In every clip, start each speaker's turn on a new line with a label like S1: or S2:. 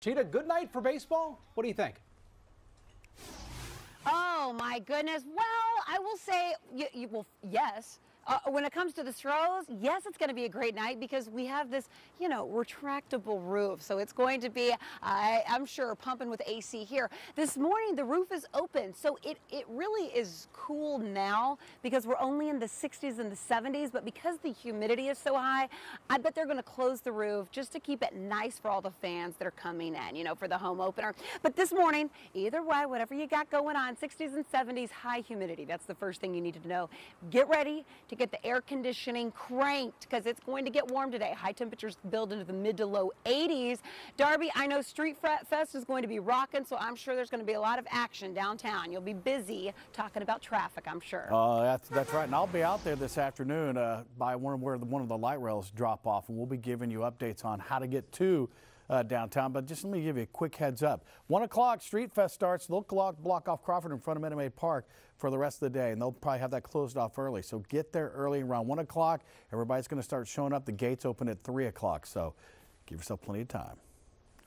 S1: Cheetah, good night for baseball? What do you think?
S2: Oh, my goodness. Well, I will say, yes. When it comes to the Stros, yes, it's going to be a great night because we have this, retractable roof. So it's going to be, I'm sure, pumping with AC here. This morning, the roof is open. So it really is cool now because we're only in the 60s and the 70s. But because the humidity is so high, I bet they're going to close the roof just to keep it nice for all the fans that are coming in, for the home opener. But this morning, either way, whatever you got going on, 60s and 70s, high humidity. That's the first thing you need to know. Get ready to get the air conditioning cranked because it's going to get warm today. High temperatures build into the mid to low 80s. Darby, I know Street Fest is going to be rocking, so I'm sure there's going to be a lot of action downtown. You'll be busy talking about traffic, I'm sure.
S3: That's right, and I'll be out there this afternoon by where one of the light rails drop off, and we'll be giving you updates on how to get to downtown. But just let me give you a quick heads up. 1 o'clock, Street Fest starts. They'll block off Crawford in front of Minute Maid Park for the rest of the day, and they'll probably have that closed off early. So get there early around 1 o'clock. Everybody's going to start showing up. The gates open at 3 o'clock, so give yourself plenty of time.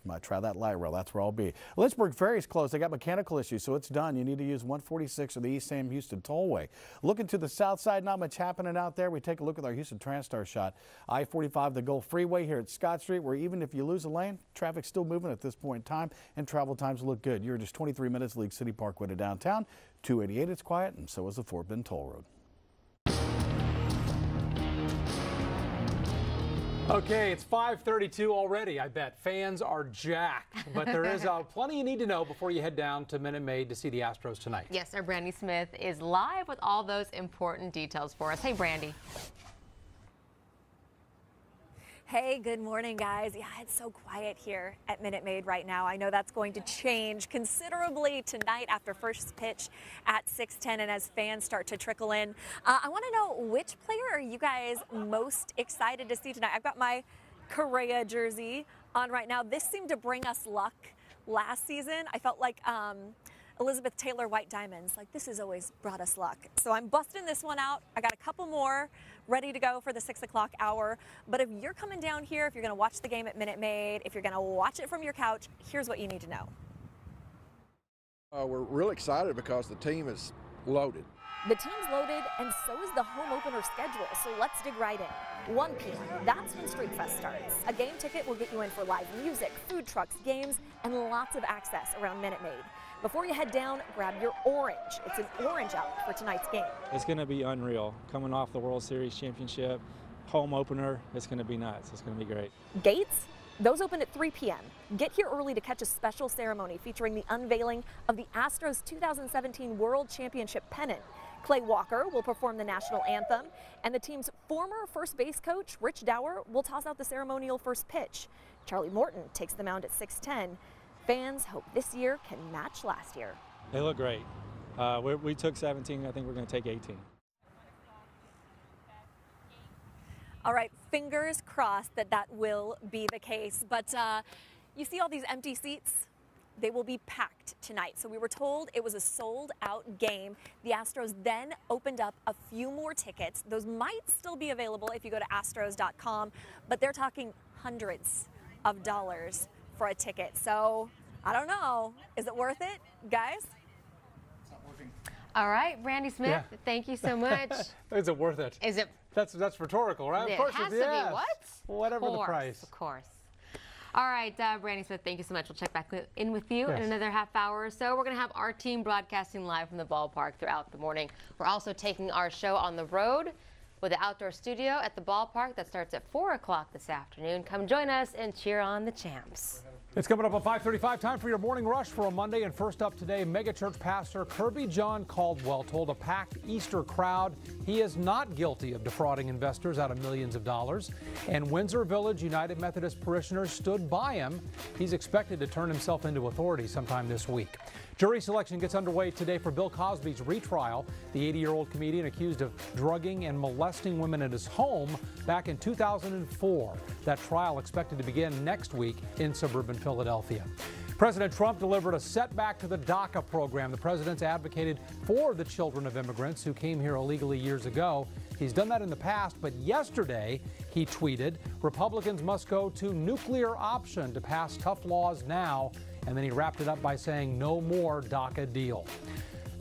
S3: You might try that light rail. That's where I'll be. Lynchburg Ferry's closed. They got mechanical issues, so it's done. You need to use 146 or the East Sam Houston Tollway. Looking to the south side, not much happening out there. We take a look at our Houston Transtar shot. I-45, the Gulf Freeway here at Scott Street, where even if you lose a lane, traffic's still moving at this point in time, and travel times look good. You're just 23 minutes League City Parkway to downtown. 288, it's quiet, and so is the Fort Bend Toll Road.
S1: Okay, it's 5:32 already. I bet fans are jacked, but there is plenty you need to know before you head down to Minute Maid to see the Astros tonight.
S4: Yes, our Brandy Smith is live with all those important details for us. Hey, Brandy.
S5: Hey, good morning, guys. Yeah, it's so quiet here at Minute Maid right now. I know that's going to change considerably tonight after first pitch at 6:10 and as fans start to trickle in. I want to know, which player are you guys most excited to see tonight? I've got my KHOU jersey on right now. This seemed to bring us luck last season. I felt like Elizabeth Taylor White Diamonds, like this has always brought us luck. So I'm busting this one out. I got a couple more ready to go for the 6 o'clock hour. But if you're coming down here, if you're going to watch the game at Minute Maid, if you're going to watch it from your couch, here's what you need to know.
S6: We're really excited because the team is loaded.
S5: The team's loaded, and so is the home opener schedule, so let's dig right in. 1 p.m., that's when Street Fest starts. A game ticket will get you in for live music, food trucks, games, and lots of access around Minute Maid. Before you head down, grab your orange. It's an orange out for tonight's game.
S7: It's going to be unreal. Coming off the World Series championship, home opener, it's going to be nuts. It's going to be great.
S5: Gates? Those open at 3 p.m. Get here early to catch a special ceremony featuring the unveiling of the Astros 2017 World Championship pennant. Clay Walker will perform the national anthem, and the team's former first base coach, Rich Dower, will toss out the ceremonial first pitch. Charlie Morton takes the mound at 6:10. Fans hope this year can match last year.
S7: They look great. We took 17. I think we're going to take 18.
S5: All right, fingers crossed that that will be the case. But you see all these empty seats? They will be packed tonight. So we were told it was a sold-out game. The Astros then opened up a few more tickets. Those might still be available if you go to astros.com, but they're talking hundreds of dollars for a ticket. So I don't know. Is it worth it, guys?
S3: It's not working.
S4: All right, Brandy Smith, Thank you so much.
S1: Is it worth it?
S4: Is it?
S1: That's rhetorical, right?
S4: It
S1: of course
S4: has
S1: it
S4: to
S1: is.
S4: be. What?
S1: Whatever the price.
S4: Of course. All right, Brandy Smith, thank you so much. We'll check back in with you in another half hour or so. We're going to have our team broadcasting live from the ballpark throughout the morning. We're also taking our show on the road with the outdoor studio at the ballpark that starts at 4 o'clock this afternoon. Come join us and cheer on the champs.
S1: It's coming up at 5:35. Time for your morning rush for a Monday. And first up today, megachurch pastor Kirby John Caldwell told a packed Easter crowd he is not guilty of defrauding investors out of millions of dollars. And Windsor Village United Methodist parishioners stood by him. He's expected to turn himself into authority sometime this week. Jury selection gets underway today for Bill Cosby's retrial. The 80-year-old comedian accused of drugging and molesting women at his home back in 2004. That trial expected to begin next week in suburban Philadelphia. President Trump delivered a setback to the DACA program. The president's advocated for the children of immigrants who came here illegally years ago. He's done that in the past, but yesterday He tweeted, "Republicans must go to nuclear option to pass tough laws now." And then he wrapped it up by saying, "No more DACA deal."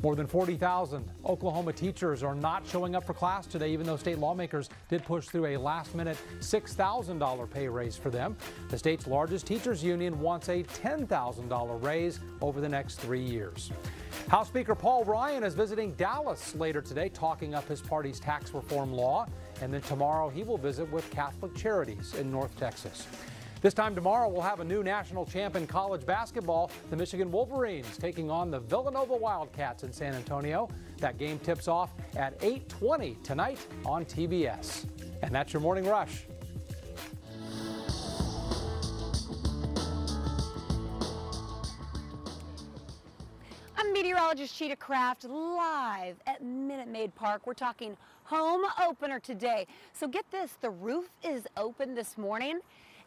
S1: More than 40,000 Oklahoma teachers are not showing up for class today, even though state lawmakers did push through a last-minute $6,000 pay raise for them. The state's largest teachers union wants a $10,000 raise over the next 3 years. House Speaker Paul Ryan is visiting Dallas later today, talking up his party's tax reform law. And then tomorrow he will visit with Catholic Charities in North Texas. This time tomorrow, we'll have a new national champ in college basketball. The Michigan Wolverines taking on the Villanova Wildcats in San Antonio. That game tips off at 8:20 tonight on TBS. And that's your Morning Rush.
S2: I'm meteorologist Cheetah Craft live at Minute Maid Park. We're talking home opener today. So get this, the roof is open this morning.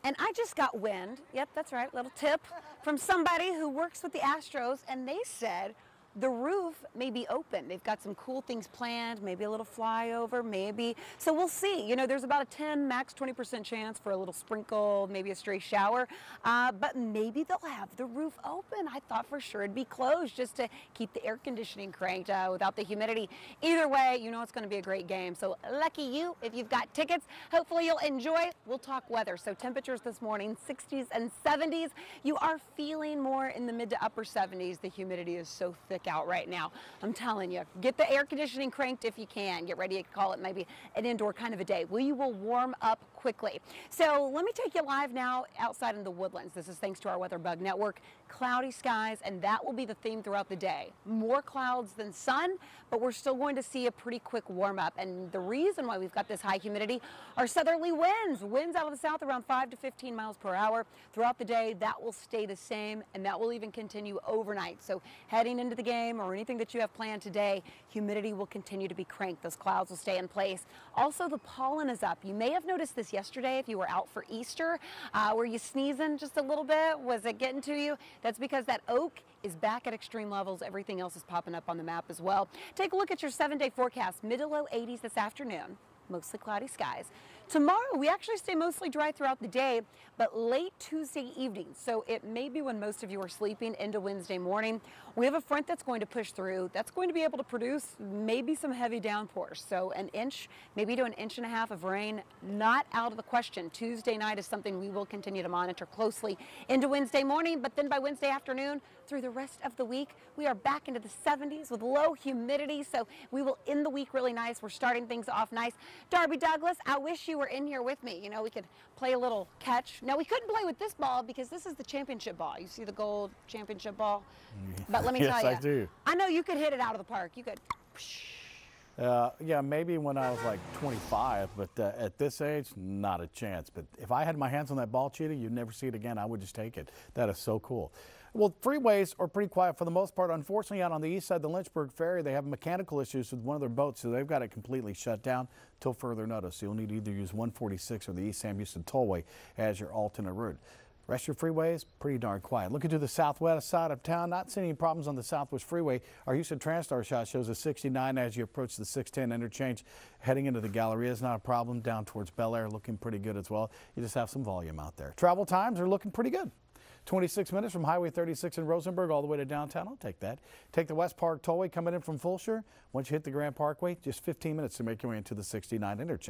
S2: And I just got wind, yep, that's right, little tip, from somebody who works with the Astros, and they said the roof may be open. They've got some cool things planned, maybe a little flyover, maybe. So we'll see. You know, there's about a 10, max 20% chance for a little sprinkle, maybe a stray shower, but maybe they'll have the roof open. I thought for sure it'd be closed just to keep the air conditioning cranked without the humidity. Either way, you know it's going to be a great game. So lucky you if you've got tickets. Hopefully you'll enjoy. We'll talk weather. So temperatures this morning, 60s and 70s. You are feeling more in the mid to upper 70s. The humidity is so thick out right now. I'm telling you, get the air conditioning cranked if you can. Get ready to call it maybe an indoor kind of a day. You will warm up quickly. So let me take you live now outside in the Woodlands. This is thanks to our Weather Bug Network. Cloudy skies, and that will be the theme throughout the day. More clouds than sun, but we're still going to see a pretty quick warm up. And the reason why we've got this high humidity are southerly winds. Winds out of the south around 5 to 15 miles per hour. Throughout the day, that will stay the same, and that will even continue overnight. So heading into the game or anything that you have planned today, humidity will continue to be cranked. Those clouds will stay in place. Also, the pollen is up. You may have noticed this yesterday if you were out for Easter. Were you sneezing just a little bit? Was it getting to you? That's because that oak is back at extreme levels. Everything else is popping up on the map as well. Take a look at your 7-day forecast. Mid to low 80s this afternoon. Mostly cloudy skies. Tomorrow, we actually stay mostly dry throughout the day, but late Tuesday evening, so it may be when most of you are sleeping into Wednesday morning, we have a front that's going to push through. That's going to be able to produce maybe some heavy downpours. So an inch, maybe to an inch and a half of rain, not out of the question. Tuesday night is something we will continue to monitor closely into Wednesday morning, but then by Wednesday afternoon, through the rest of the week, we are back into the 70s with low humidity, so we will end the week really nice. We're starting things off nice. Darby Douglas, I wish you were in here with me. You know, we could play a little catch. Now, we couldn't play with this ball because this is the championship ball. You see the gold championship ball? But let me tell you,
S3: I do.
S2: I know you could hit it out of the park. You could.
S3: Yeah, maybe when I was like 25, but at this age, not a chance. But if I had my hands on that ball, Cheetah, you'd never see it again. I would just take it. That is so cool. Well, freeways are pretty quiet for the most part. Unfortunately, out on the east side of the Lynchburg Ferry, they have mechanical issues with one of their boats, so they've got it completely shut down till further notice. So you'll need to either use 146 or the East Sam Houston Tollway as your alternate route. Rest of your freeways, pretty darn quiet. Looking to the southwest side of town, not seeing any problems on the Southwest Freeway. Our Houston TransStar shot shows a 69 as you approach the 610 interchange. Heading into the Galleria is not a problem. Down towards Bel Air, looking pretty good as well. You just have some volume out there. Travel times are looking pretty good. 26 minutes from Highway 36 in Rosenberg all the way to downtown. I'll take that. Take the West Park Tollway coming in from Fulshear. Once you hit the Grand Parkway, just 15 minutes to make your way into the 69 interchange.